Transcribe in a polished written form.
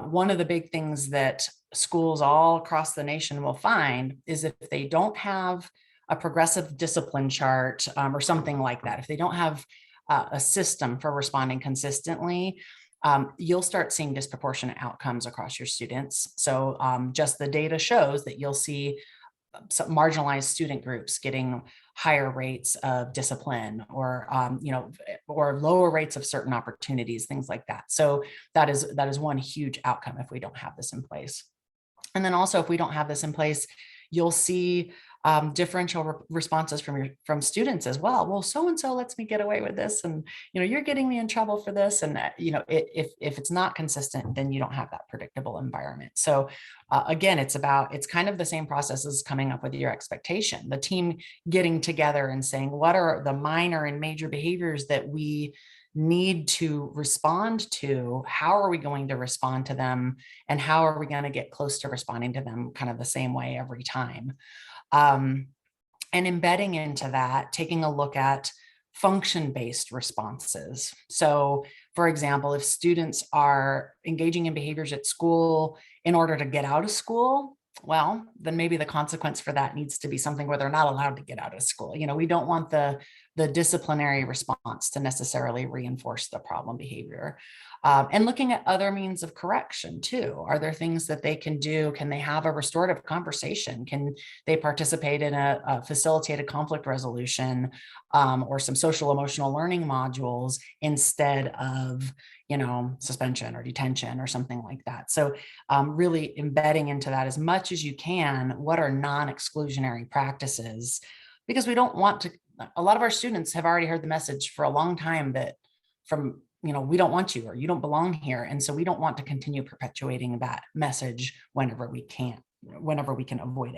One of the big things that schools all across the nation will find is if they don't have a progressive discipline chart or something like that, if they don't have a system for responding consistently, you'll start seeing disproportionate outcomes across your students. So just the data shows that you'll see some marginalized student groups getting higher rates of discipline or or lower rates of certain opportunities, things like that. So that is one huge outcome if we don't have this in place. And then also, if we don't have this in place, you'll see differential responses from students as well. Well, so and so lets me get away with this, and you're getting me in trouble for this. And if it's not consistent, then you don't have that predictable environment. So again, it's kind of the same process as coming up with your expectation. The team getting together and saying, what are the minor and major behaviors that we need to respond to? How are we going to respond to them? And how are we going to get close to responding to them kind of the same way every time? And embedding into that, taking a look at function-based responses. So, for example, if students are engaging in behaviors at school in order to get out of school, well, then maybe the consequence for that needs to be something where they're not allowed to get out of school. We don't want the disciplinary response to necessarily reinforce the problem behavior. And looking at other means of correction too. Are there things that they can do? Can they have a restorative conversation? Can they participate in a facilitated conflict resolution or some social emotional learning modules instead of suspension or detention or something like that? So really embedding into that as much as you can, what are non-exclusionary practices? Because we don't want to, a lot of our students have already heard the message for a long time that we don't want you, or you don't belong here. And so we don't want to continue perpetuating that message whenever we can avoid it.